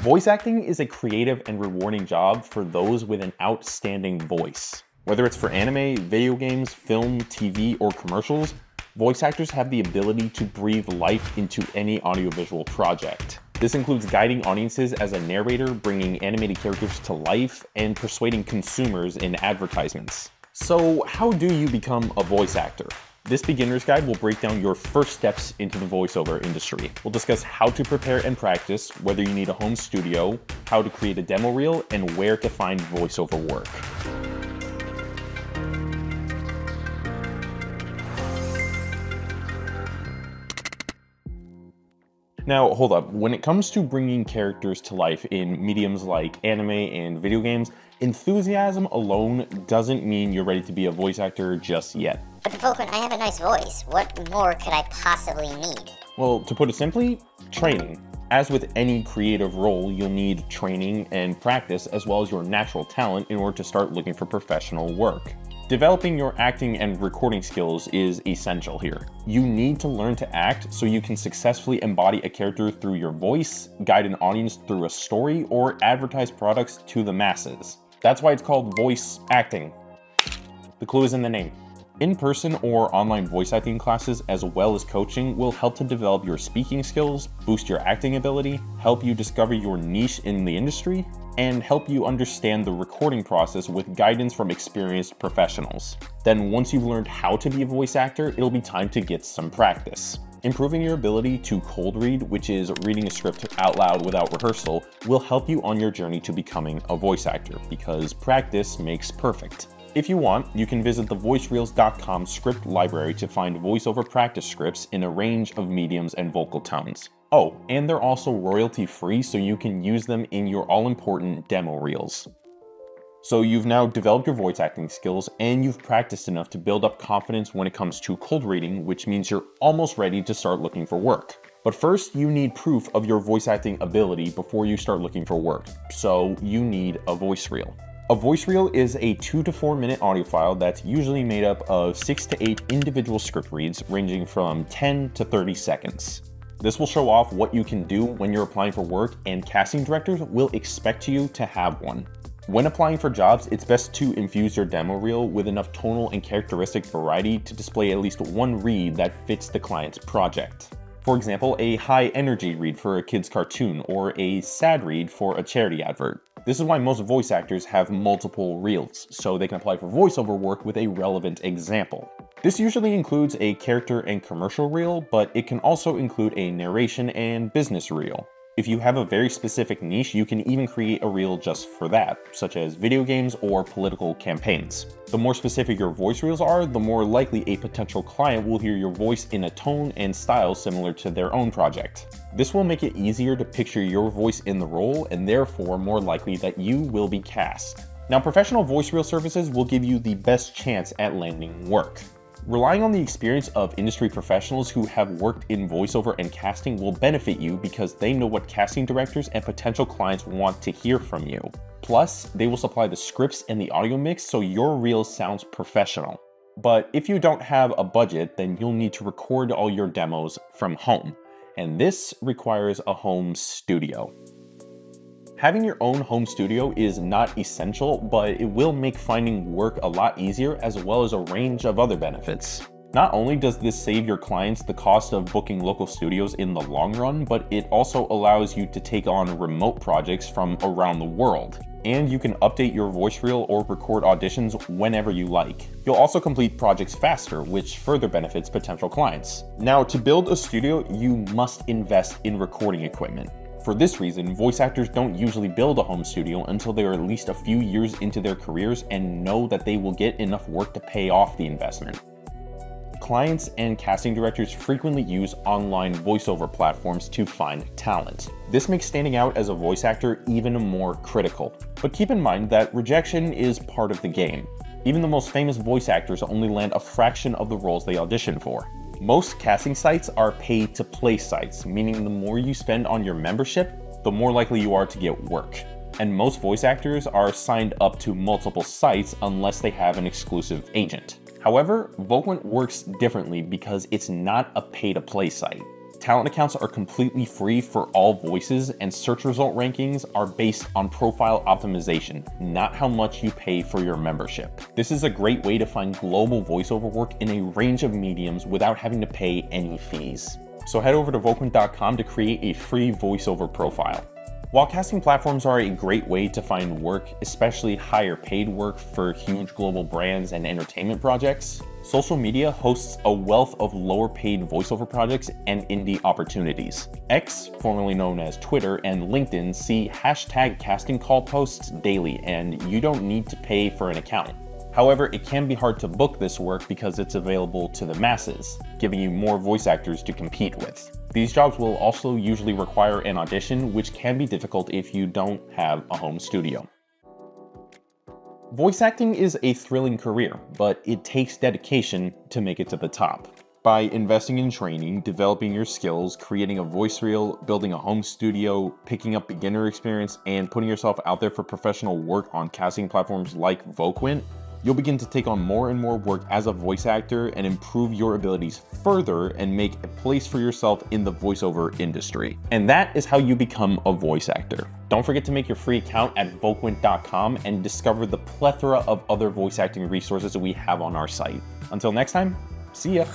Voice acting is a creative and rewarding job for those with an outstanding voice. Whether it's for anime, video games, film, TV, or commercials, voice actors have the ability to breathe life into any audiovisual project. This includes guiding audiences as a narrator, bringing animated characters to life, and persuading consumers in advertisements. So how do you become a voice actor? This beginner's guide will break down your first steps into the voiceover industry. We'll discuss how to prepare and practice, whether you need a home studio, how to create a demo reel, and where to find voiceover work. Now, hold up. When it comes to bringing characters to life in mediums like anime and video games, enthusiasm alone doesn't mean you're ready to be a voice actor just yet. But Voquent, I have a nice voice. What more could I possibly need? Well, to put it simply, training. As with any creative role, you'll need training and practice as well as your natural talent in order to start looking for professional work. Developing your acting and recording skills is essential here. You need to learn to act so you can successfully embody a character through your voice, guide an audience through a story, or advertise products to the masses. That's why it's called voice acting. The clue is in the name. In-person or online voice acting classes as well as coaching will help to develop your speaking skills, boost your acting ability, help you discover your niche in the industry, and help you understand the recording process with guidance from experienced professionals. Then once you've learned how to be a voice actor, it'll be time to get some practice. Improving your ability to cold read, which is reading a script out loud without rehearsal, will help you on your journey to becoming a voice actor, because practice makes perfect. If you want, you can visit the voicereels.com script library to find voiceover practice scripts in a range of mediums and vocal tones. Oh, and they're also royalty-free, so you can use them in your all-important demo reels. So you've now developed your voice acting skills, and you've practiced enough to build up confidence when it comes to cold reading, which means you're almost ready to start looking for work. But first, you need proof of your voice acting ability before you start looking for work, so you need a voice reel. A voice reel is a 2 to 4 minute audio file that's usually made up of 6 to 8 individual script reads ranging from 10 to 30 seconds. This will show off what you can do when you're applying for work, and casting directors will expect you to have one. When applying for jobs, it's best to infuse your demo reel with enough tonal and characteristic variety to display at least one read that fits the client's project. For example, a high energy read for a kid's cartoon or a sad read for a charity advert. This is why most voice actors have multiple reels, so they can apply for voiceover work with a relevant example. This usually includes a character and commercial reel, but it can also include a narration and business reel. If you have a very specific niche, you can even create a reel just for that, such as video games or political campaigns. The more specific your voice reels are, the more likely a potential client will hear your voice in a tone and style similar to their own project. This will make it easier to picture your voice in the role, and therefore more likely that you will be cast. Now, professional voice reel services will give you the best chance at landing work. Relying on the experience of industry professionals who have worked in voiceover and casting will benefit you because they know what casting directors and potential clients want to hear from you. Plus, they will supply the scripts and the audio mix so your reel sounds professional. But if you don't have a budget, then you'll need to record all your demos from home. And this requires a home studio. Having your own home studio is not essential, but it will make finding work a lot easier as well as a range of other benefits. Not only does this save your clients the cost of booking local studios in the long run, but it also allows you to take on remote projects from around the world. And you can update your voice reel or record auditions whenever you like. You'll also complete projects faster, which further benefits potential clients. Now, to build a studio, you must invest in recording equipment. For this reason, voice actors don't usually build a home studio until they are at least a few years into their careers and know that they will get enough work to pay off the investment. Clients and casting directors frequently use online voiceover platforms to find talent. This makes standing out as a voice actor even more critical. But keep in mind that rejection is part of the game. Even the most famous voice actors only land a fraction of the roles they audition for. Most casting sites are pay-to-play sites, meaning the more you spend on your membership, the more likely you are to get work. And most voice actors are signed up to multiple sites unless they have an exclusive agent. However, Voquent works differently because it's not a pay-to-play site. Talent accounts are completely free for all voices, and search result rankings are based on profile optimization, not how much you pay for your membership. This is a great way to find global voiceover work in a range of mediums without having to pay any fees. So head over to Voquent.com to create a free voiceover profile. While casting platforms are a great way to find work, especially higher paid work for huge global brands and entertainment projects, social media hosts a wealth of lower paid voiceover projects and indie opportunities. X, formerly known as Twitter, and LinkedIn see hashtag casting call posts daily, and you don't need to pay for an account. However, it can be hard to book this work because it's available to the masses, giving you more voice actors to compete with. These jobs will also usually require an audition, which can be difficult if you don't have a home studio. Voice acting is a thrilling career, but it takes dedication to make it to the top. By investing in training, developing your skills, creating a voice reel, building a home studio, picking up beginner experience, and putting yourself out there for professional work on casting platforms like Voquent, you'll begin to take on more and more work as a voice actor and improve your abilities further and make a place for yourself in the voiceover industry. And that is how you become a voice actor. Don't forget to make your free account at Voquent.com and discover the plethora of other voice acting resources that we have on our site. Until next time, see ya.